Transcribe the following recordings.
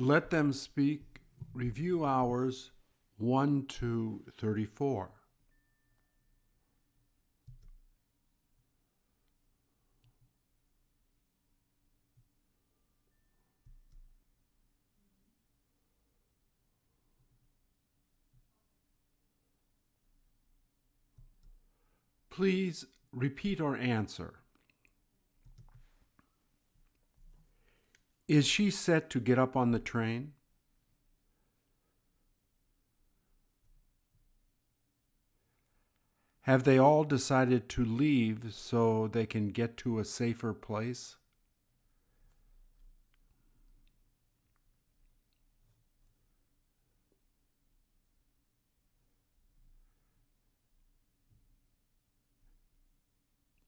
Let them speak. Review hours 1 to 34. Please repeat or answer. Is she set to get up on the train? Have they all decided to leave so they can get to a safer place?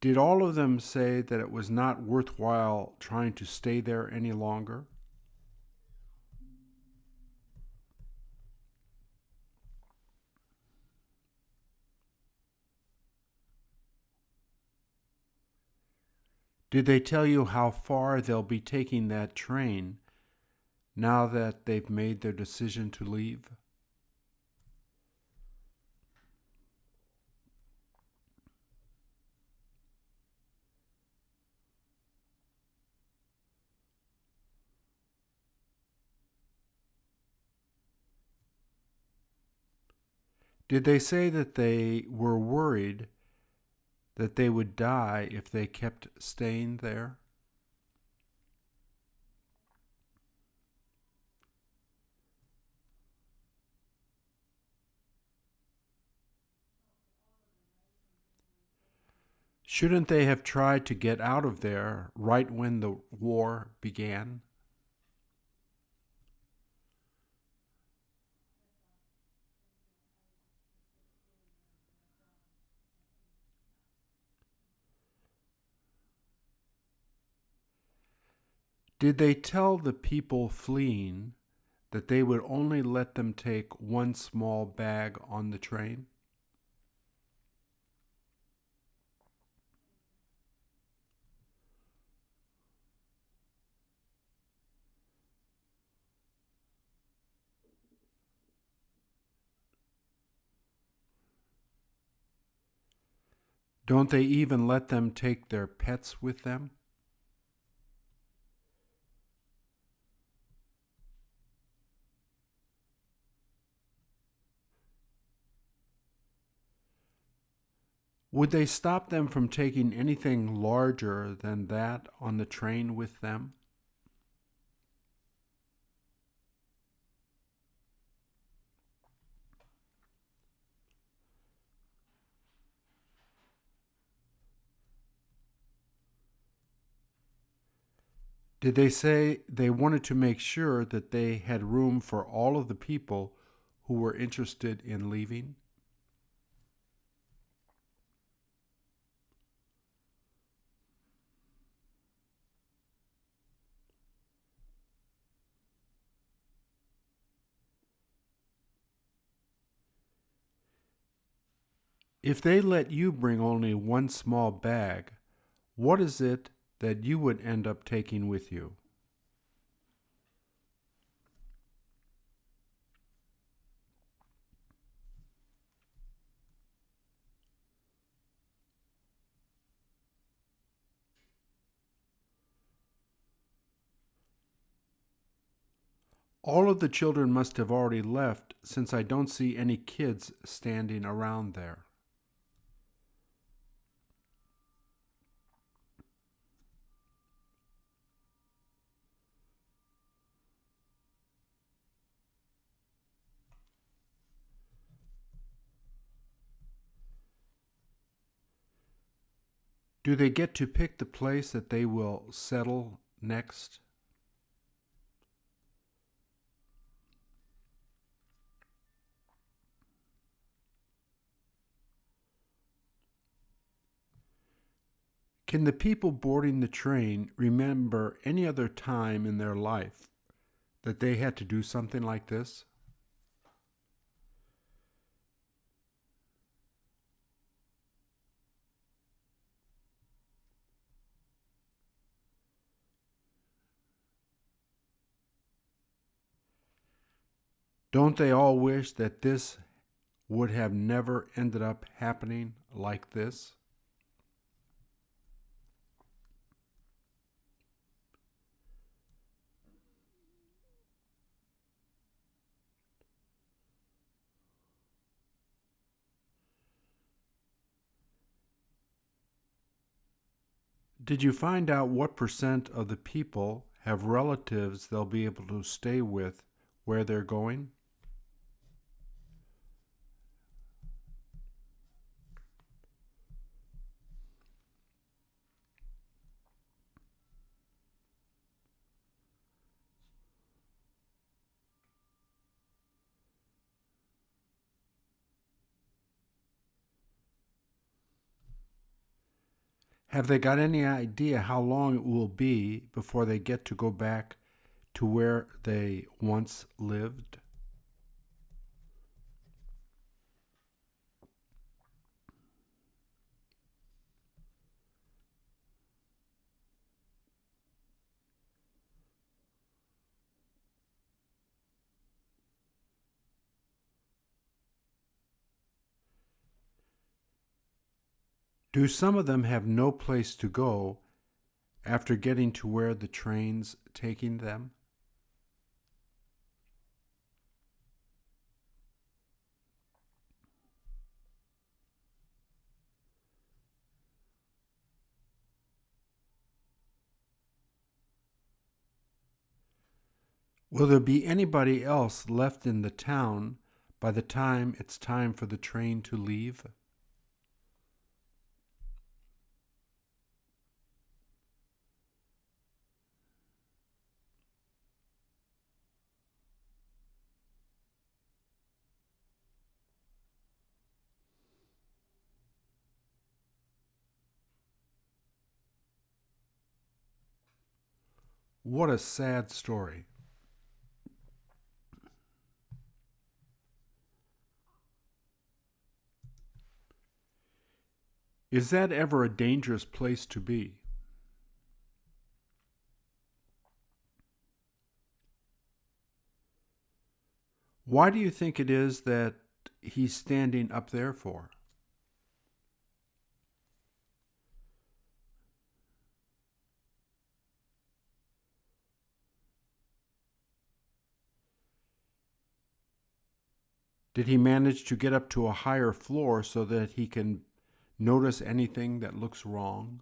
Did all of them say that it was not worthwhile trying to stay there any longer? Did they tell you how far they'll be taking that train now that they've made their decision to leave? Did they say that they were worried that they would die if they kept staying there? Shouldn't they have tried to get out of there right when the war began? Did they tell the people fleeing that they would only let them take one small bag on the train? Don't they even let them take their pets with them? Would they stop them from taking anything larger than that on the train with them? Did they say they wanted to make sure that they had room for all of the people who were interested in leaving? If they let you bring only one small bag, what is it that you would end up taking with you? All of the children must have already left since I don't see any kids standing around there. Do they get to pick the place that they will settle next? Can the people boarding the train remember any other time in their life that they had to do something like this? Don't they all wish that this would have never ended up happening like this? Did you find out what percent of the people have relatives they'll be able to stay with where they're going? Have they got any idea how long it will be before they get to go back to where they once lived? Do some of them have no place to go after getting to where the train's taking them? Will there be anybody else left in the town by the time it's time for the train to leave? What a sad story. Is that ever a dangerous place to be? Why do you think it is that he's standing up there for? Did he manage to get up to a higher floor so that he can notice anything that looks wrong?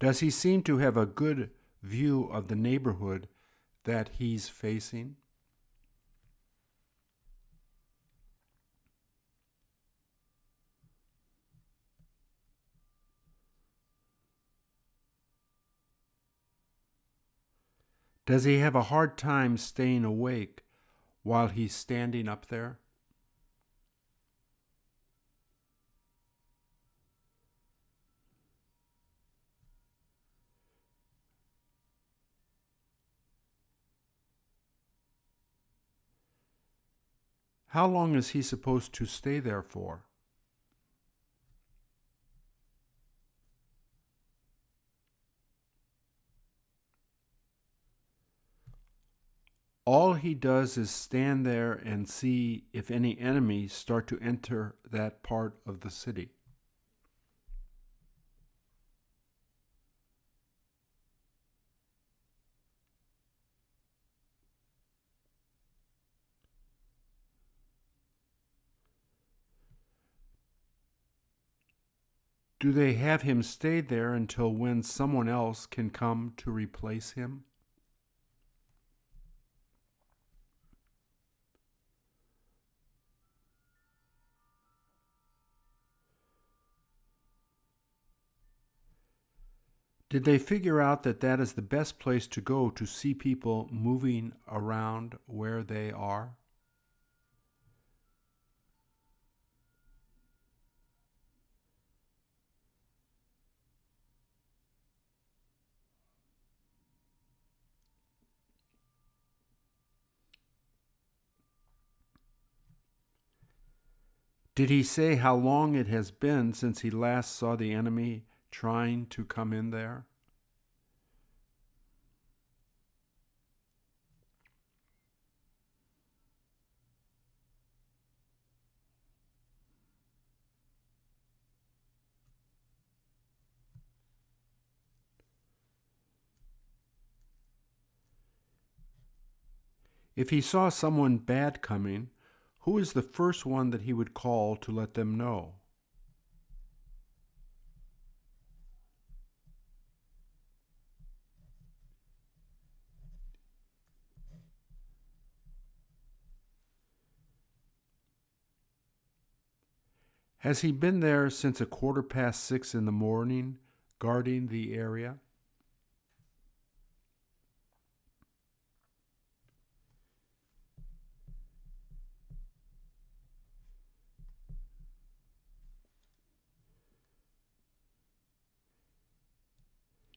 Does he seem to have a good view of the neighborhood that he's facing? Does he have a hard time staying awake while he's standing up there? How long is he supposed to stay there for? All he does is stand there and see if any enemies start to enter that part of the city. Do they have him stay there until when someone else can come to replace him? Did they figure out that that is the best place to go to see people moving around where they are? Did he say how long it has been since he last saw the enemy trying to come in there? If he saw someone bad coming, who is the first one that he would call to let them know? Has he been there since 6:15 in the morning, guarding the area?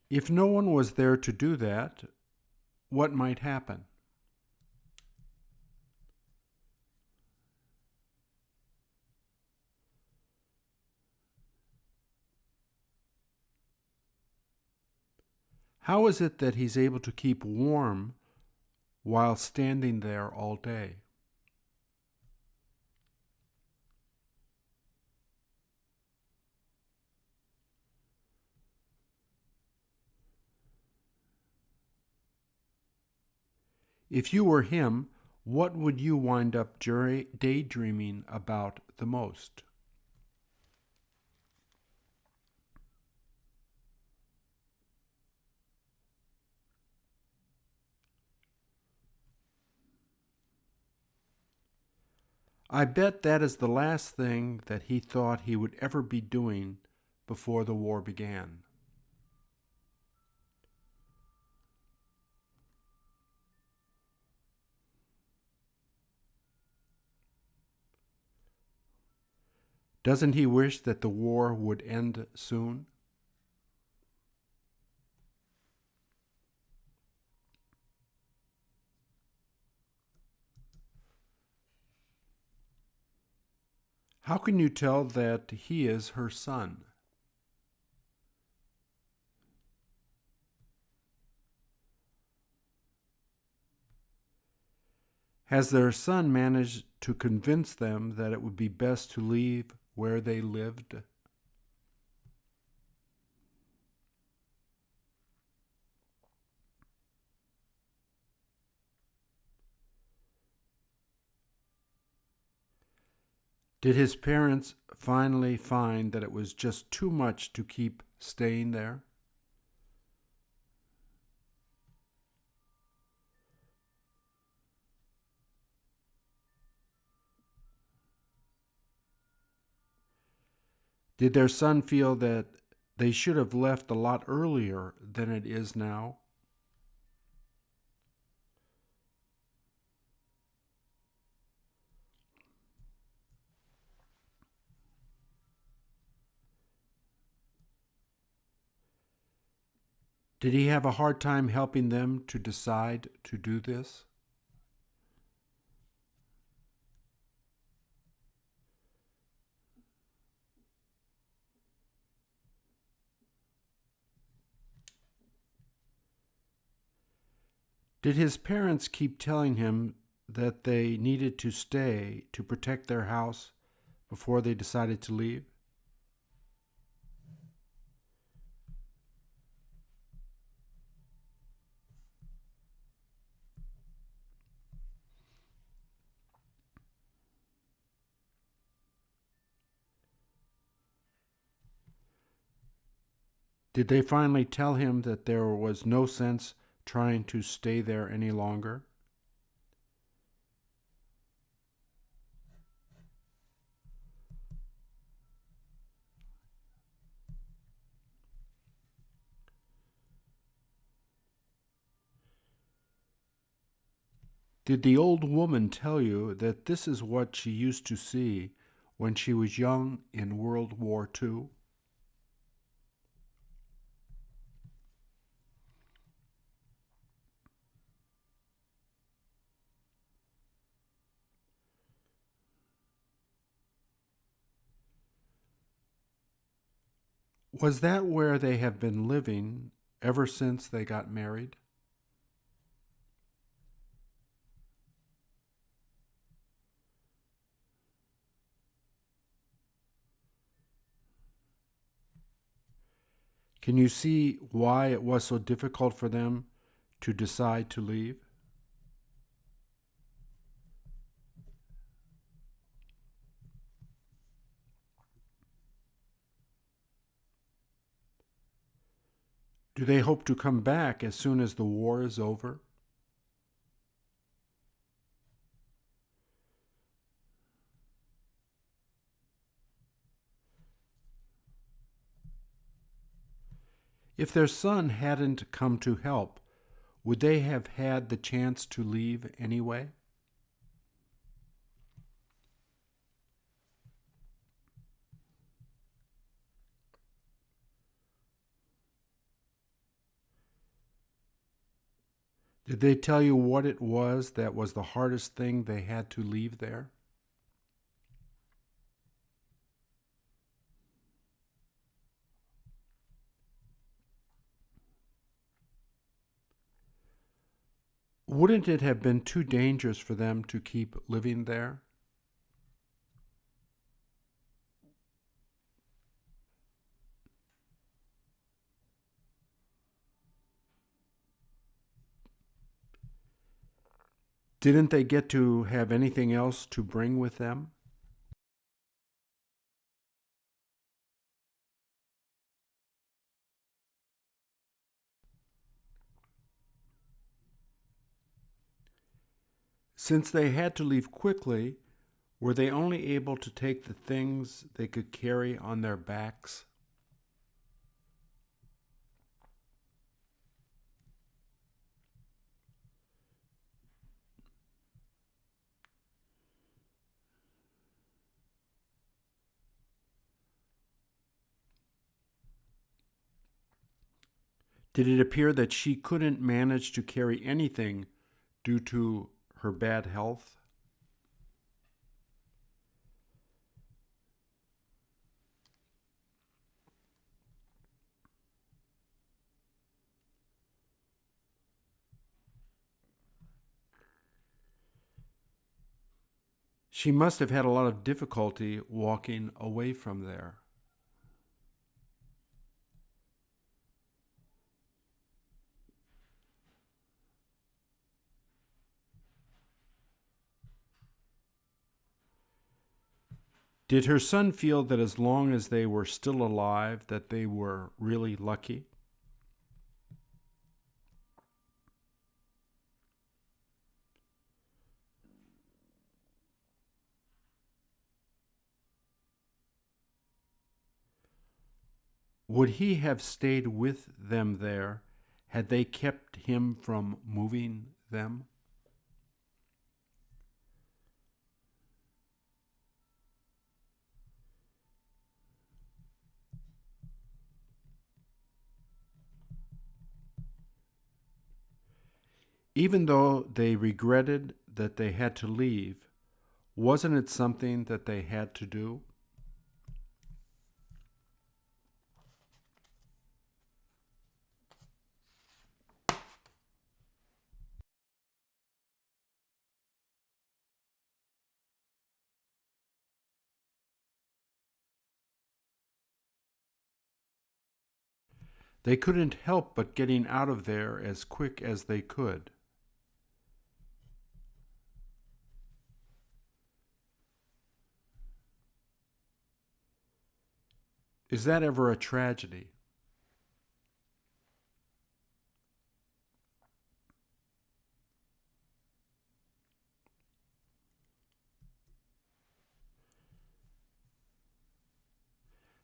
If no one was there to do that, what might happen? How is it that he's able to keep warm while standing there all day? If you were him, what would you wind up daydreaming about the most? I bet that is the last thing that he thought he would ever be doing before the war began. Doesn't he wish that the war would end soon? How can you tell that he is her son? Has their son managed to convince them that it would be best to leave where they lived? Did his parents finally find that it was just too much to keep staying there? Did their son feel that they should have left a lot earlier than it is now? Did he have a hard time helping them to decide to do this? Did his parents keep telling him that they needed to stay to protect their house before they decided to leave? Did they finally tell him that there was no sense trying to stay there any longer? Did the old woman tell you that this is what she used to see when she was young in World War II? Was that where they have been living ever since they got married? Can you see why it was so difficult for them to decide to leave? Do they hope to come back as soon as the war is over? If their son hadn't come to help, would they have had the chance to leave anyway? Did they tell you what it was that was the hardest thing they had to leave there? Wouldn't it have been too dangerous for them to keep living there? Didn't they get to have anything else to bring with them? Since they had to leave quickly, were they only able to take the things they could carry on their backs? Did it appear that she couldn't manage to carry anything due to her bad health? She must have had a lot of difficulty walking away from there. Did her son feel that as long as they were still alive, that they were really lucky? Would he have stayed with them there had they kept him from moving them? Even though they regretted that they had to leave, wasn't it something that they had to do? They couldn't help but getting out of there as quick as they could. Is that ever a tragedy?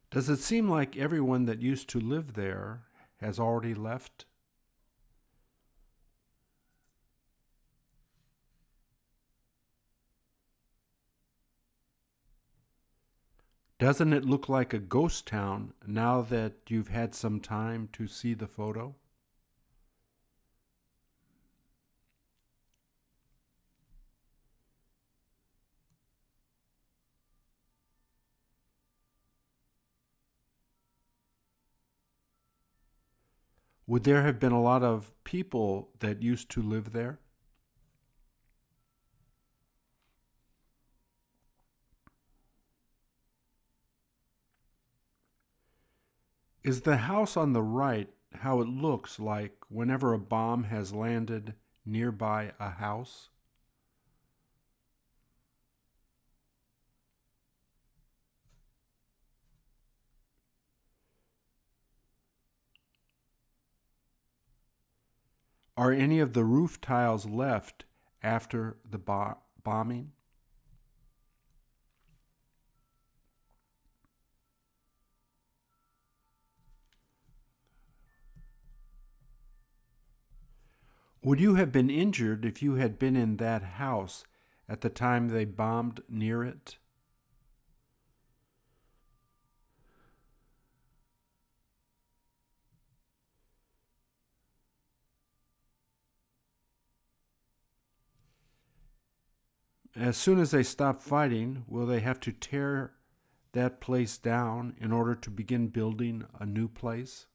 Does it seem like everyone that used to live there has already left? Doesn't it look like a ghost town now that you've had some time to see the photo? Would there have been a lot of people that used to live there? Is the house on the right how it looks like whenever a bomb has landed nearby a house? Are any of the roof tiles left after the bombing? Would you have been injured if you had been in that house at the time they bombed near it? As soon as they stop fighting, will they have to tear that place down in order to begin building a new place?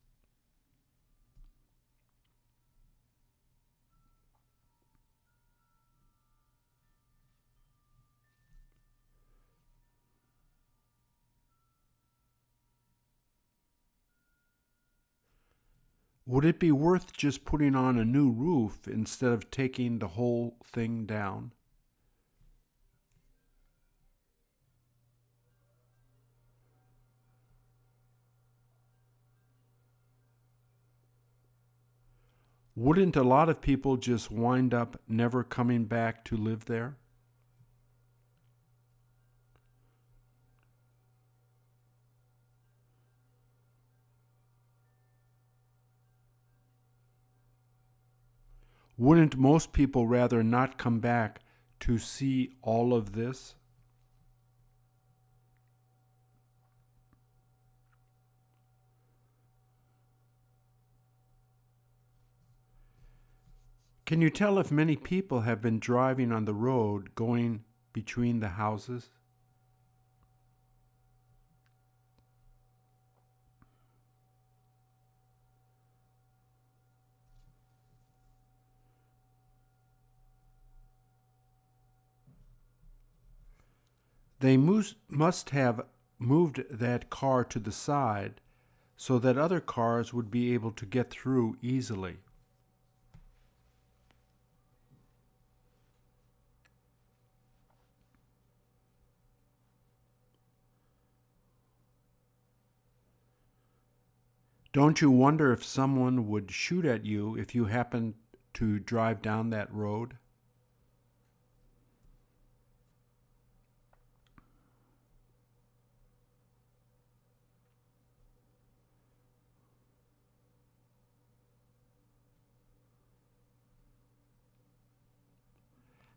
Would it be worth just putting on a new roof instead of taking the whole thing down? Wouldn't a lot of people just wind up never coming back to live there? Wouldn't most people rather not come back to see all of this? Can you tell if many people have been driving on the road going between the houses? They must have moved that car to the side so that other cars would be able to get through easily. Don't you wonder if someone would shoot at you if you happened to drive down that road?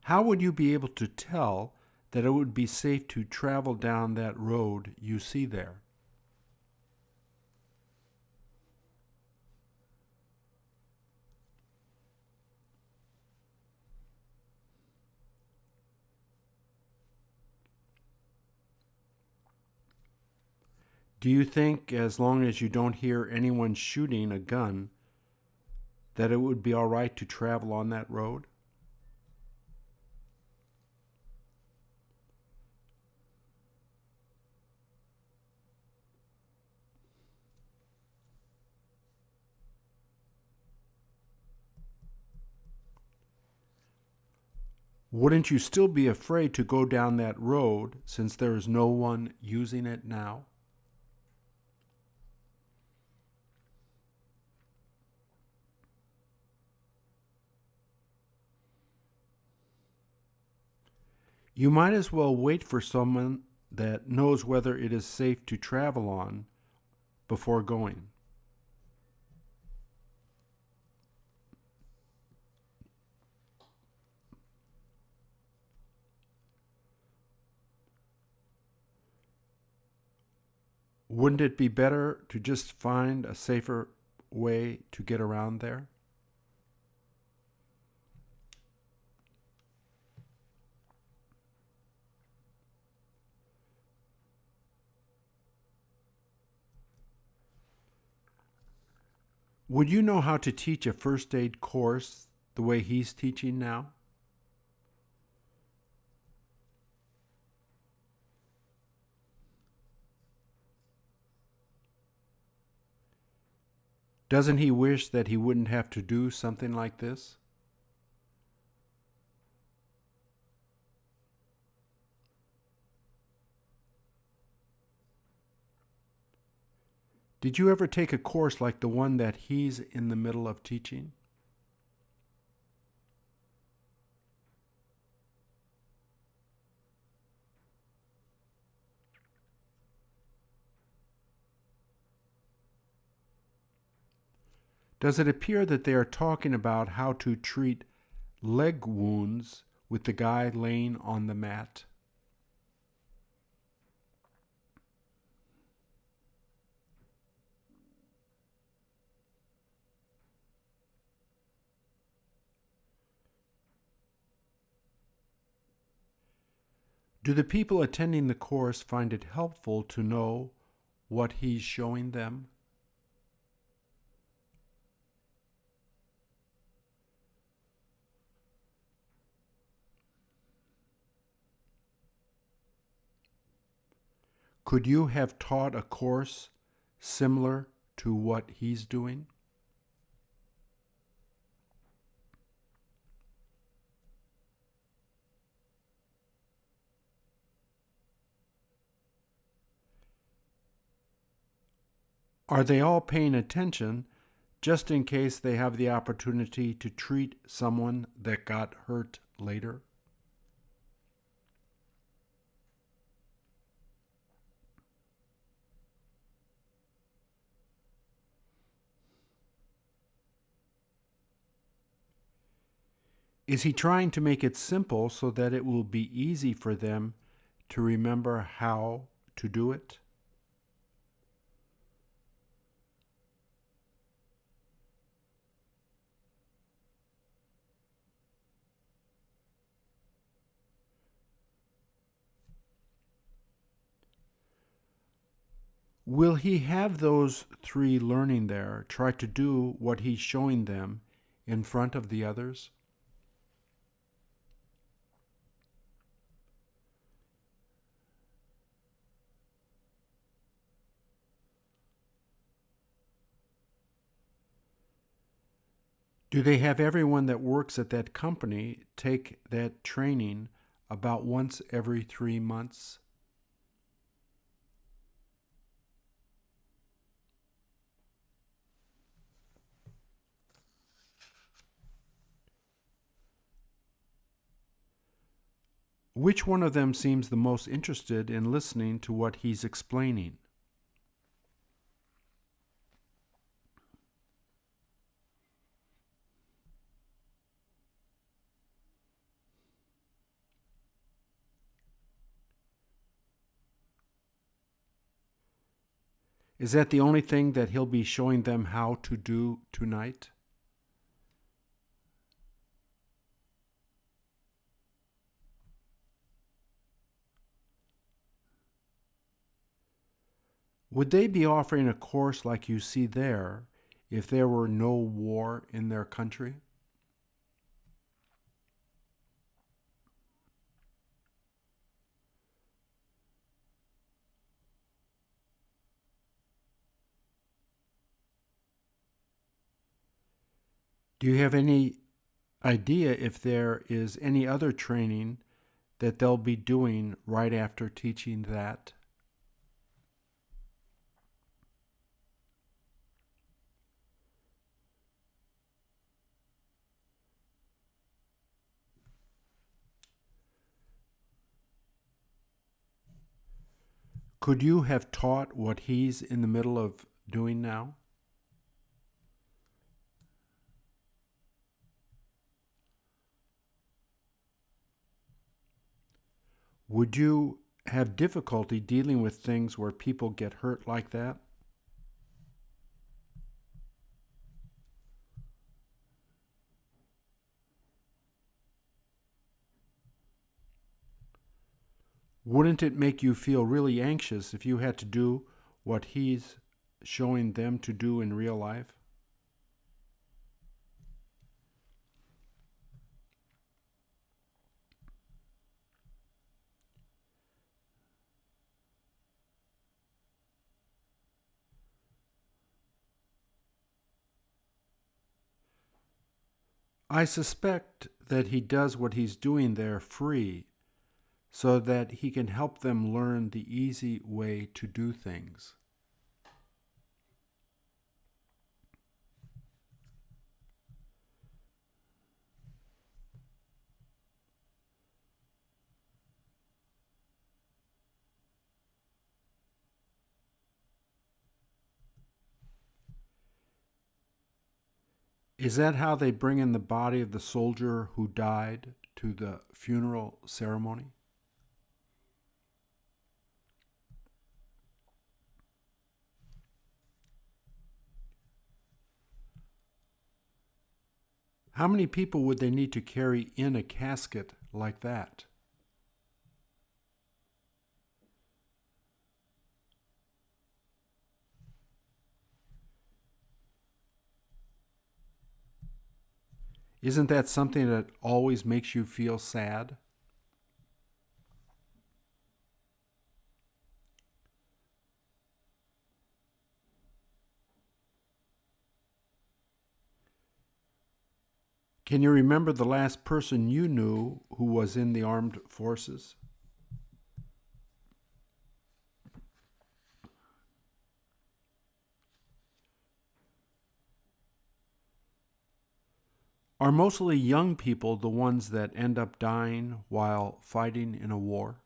How would you be able to tell that it would be safe to travel down that road you see there? Do you think, as long as you don't hear anyone shooting a gun, that it would be all right to travel on that road? Wouldn't you still be afraid to go down that road since there is no one using it now? You might as well wait for someone that knows whether it is safe to travel on before going. Wouldn't it be better to just find a safer way to get around there? Would you know how to teach a first aid course the way he's teaching now? Doesn't he wish that he wouldn't have to do something like this? Did you ever take a course like the one that he's in the middle of teaching? Does it appear that they are talking about how to treat leg wounds with the guy laying on the mat? Do the people attending the course find it helpful to know what he's showing them? Could you have taught a course similar to what he's doing? Are they all paying attention just in case they have the opportunity to treat someone that got hurt later? Is he trying to make it simple so that it will be easy for them to remember how to do it? Will he have those three learning there try to do what he's showing them in front of the others? Do they have everyone that works at that company take that training about once every 3 months? Which one of them seems the most interested in listening to what he's explaining? Is that the only thing that he'll be showing them how to do tonight? Would they be offering a course like you see there if there were no war in their country? Do you have any idea if there is any other training that they'll be doing right after teaching that? Could you have taught what he's in the middle of doing now? Would you have difficulty dealing with things where people get hurt like that? Wouldn't it make you feel really anxious if you had to do what he's showing them to do in real life? I suspect that he does what he's doing there free, so that he can help them learn the easy way to do things. Is that how they bring in the body of the soldier who died to the funeral ceremony? How many people would they need to carry in a casket like that? Isn't that something that always makes you feel sad? Can you remember the last person you knew who was in the armed forces? Are mostly young people the ones that end up dying while fighting in a war?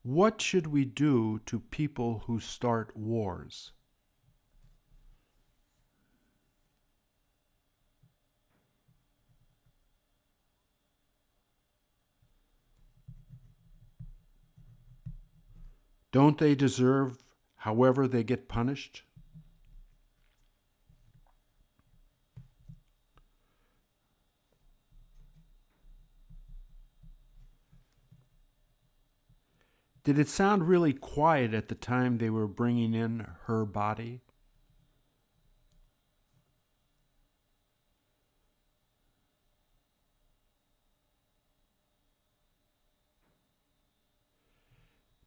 What should we do to people who start wars? Don't they deserve however they get punished? Did it sound really quiet at the time they were bringing in her body?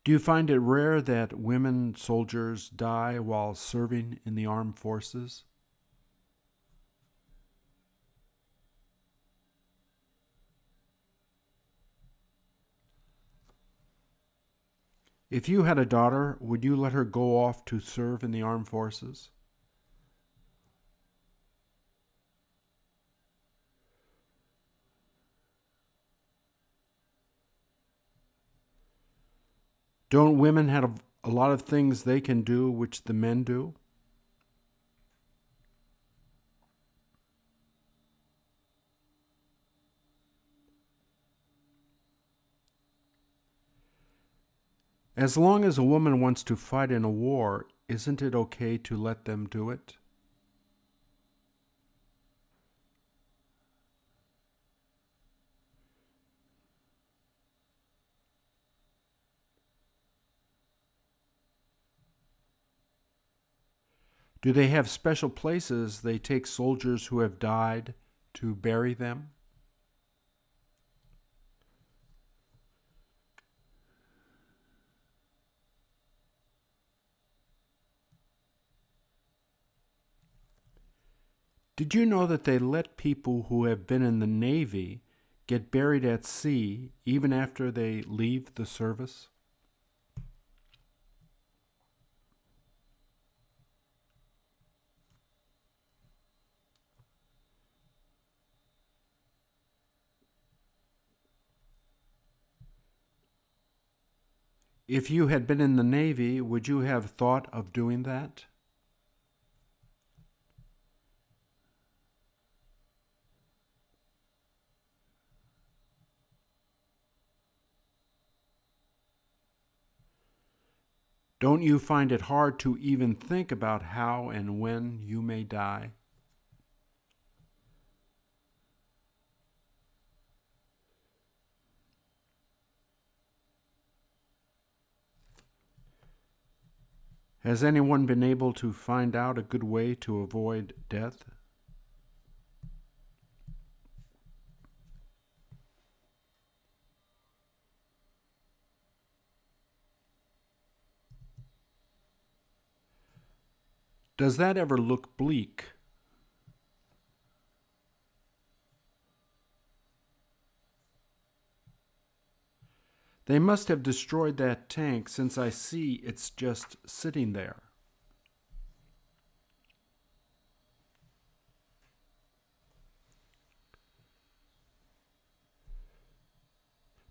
Do you find it rare that women soldiers die while serving in the armed forces? If you had a daughter, would you let her go off to serve in the armed forces? Don't women have a lot of things they can do which the men do? As long as a woman wants to fight in a war, isn't it okay to let them do it? Do they have special places they take soldiers who have died to bury them? Did you know that they let people who have been in the Navy get buried at sea even after they leave the service? If you had been in the Navy, would you have thought of doing that? Don't you find it hard to even think about how and when you may die? Has anyone been able to find out a good way to avoid death? Does that ever look bleak? They must have destroyed that tank since I see it's just sitting there.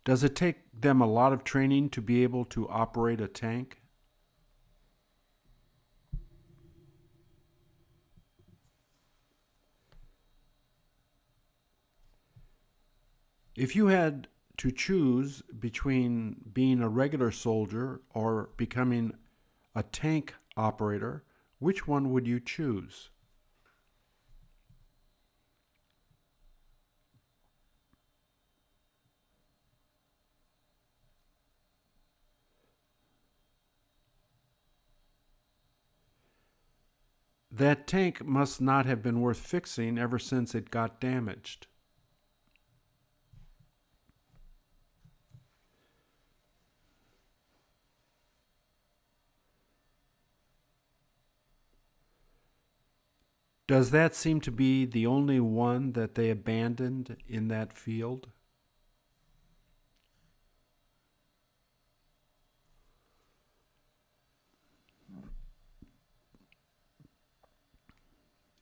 Does it take them a lot of training to be able to operate a tank? If you had to choose between being a regular soldier or becoming a tank operator, which one would you choose? That tank must not have been worth fixing ever since it got damaged. Does that seem to be the only one that they abandoned in that field?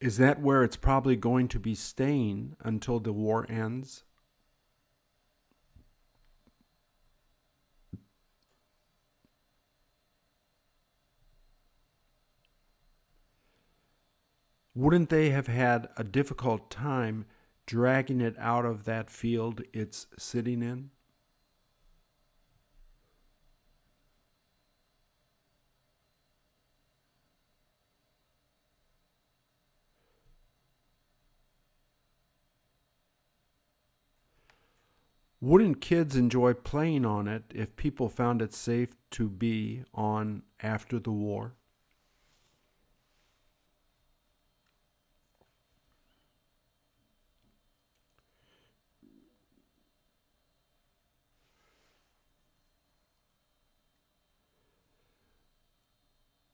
Is that where it's probably going to be staying until the war ends? Wouldn't they have had a difficult time dragging it out of that field it's sitting in? Wouldn't kids enjoy playing on it if people found it safe to be on after the war?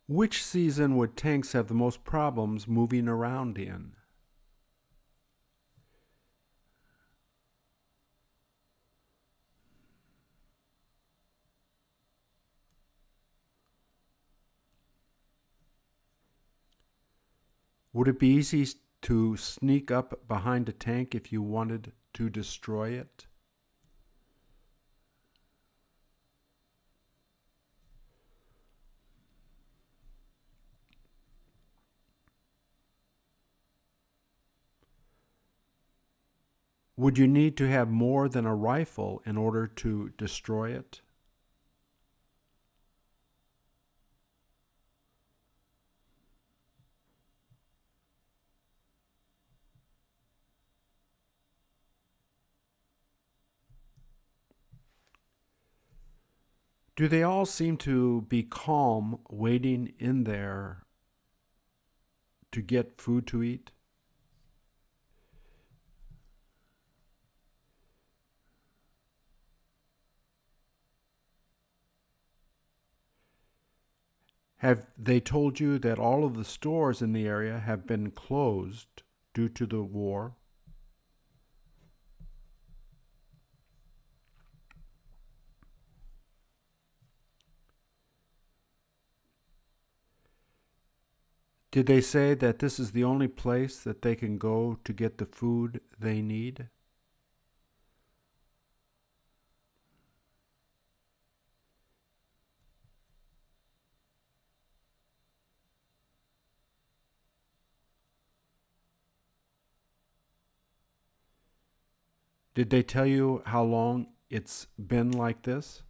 Which season would tanks have the most problems moving around in? Would it be easy to sneak up behind a tank if you wanted to destroy it? Would you need to have more than a rifle in order to destroy it? Do they all seem to be calm, waiting in there to get food to eat? Have they told you that all of the stores in the area have been closed due to the war? Did they say that this is the only place that they can go to get the food they need? Did they tell you how long it's been like this?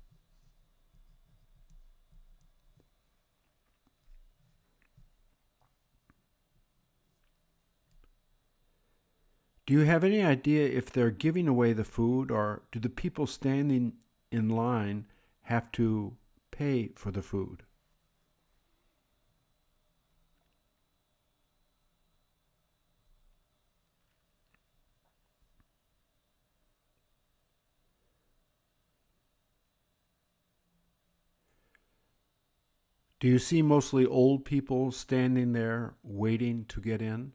Do you have any idea if they're giving away the food, or do the people standing in line have to pay for the food? Do you see mostly old people standing there waiting to get in?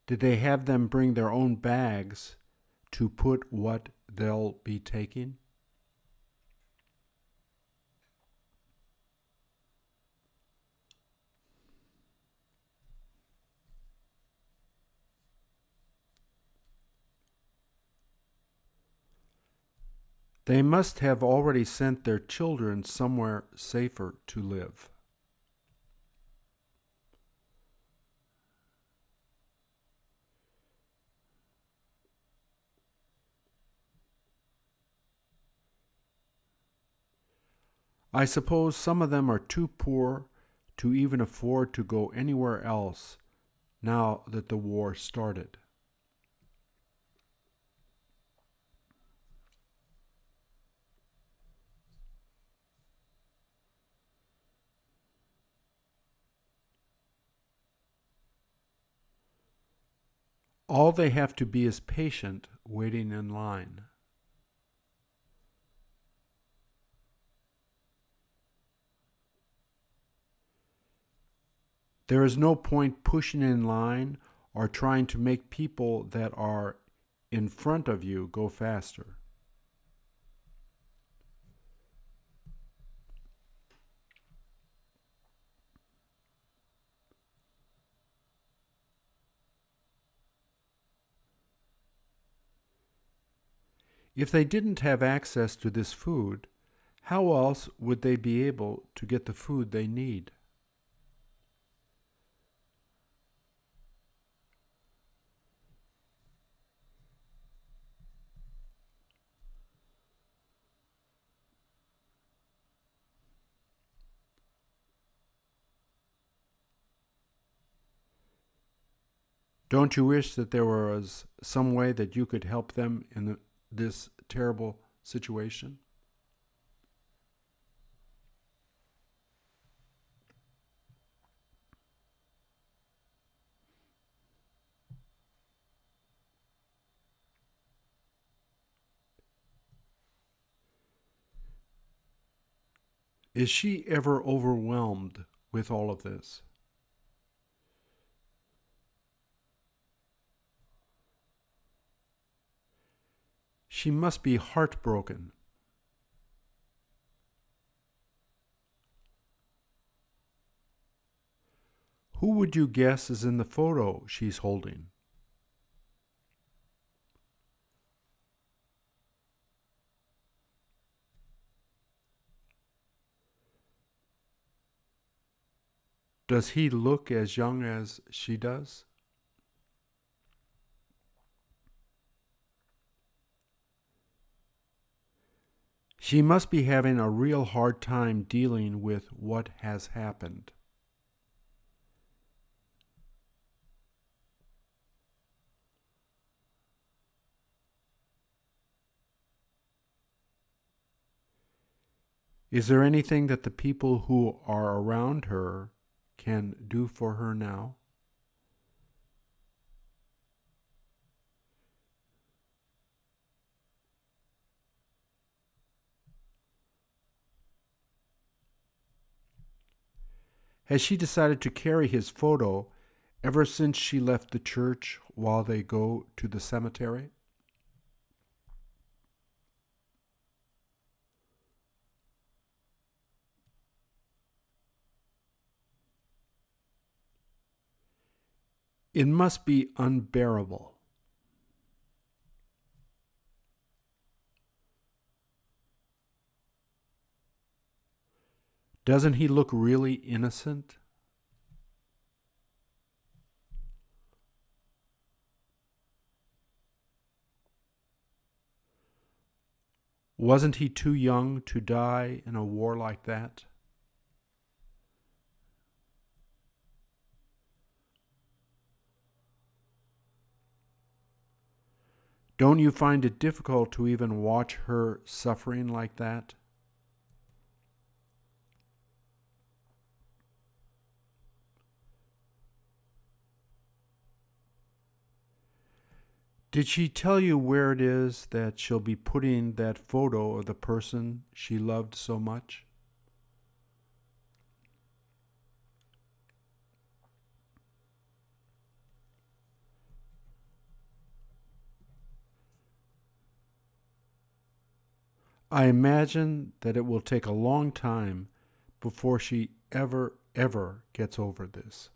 Did they have them bring their own bags to put what they'll be taking? They must have already sent their children somewhere safer to live. I suppose some of them are too poor to even afford to go anywhere else now that the war started. All they have to be is patient, waiting in line. There is no point pushing in line or trying to make people that are in front of you go faster. If they didn't have access to this food, how else would they be able to get the food they need? Don't you wish that there was some way that you could help them in this terrible situation? Is she ever overwhelmed with all of this? She must be heartbroken. Who would you guess is in the photo she's holding? Does he look as young as she does? She must be having a real hard time dealing with what has happened. Is there anything that the people who are around her can do for her now? Has she decided to carry his photo ever since she left the church while they go to the cemetery? It must be unbearable. Doesn't he look really innocent? Wasn't he too young to die in a war like that? Don't you find it difficult to even watch her suffering like that? Did she tell you where it is that she'll be putting that photo of the person she loved so much? I imagine that it will take a long time before she ever gets over this.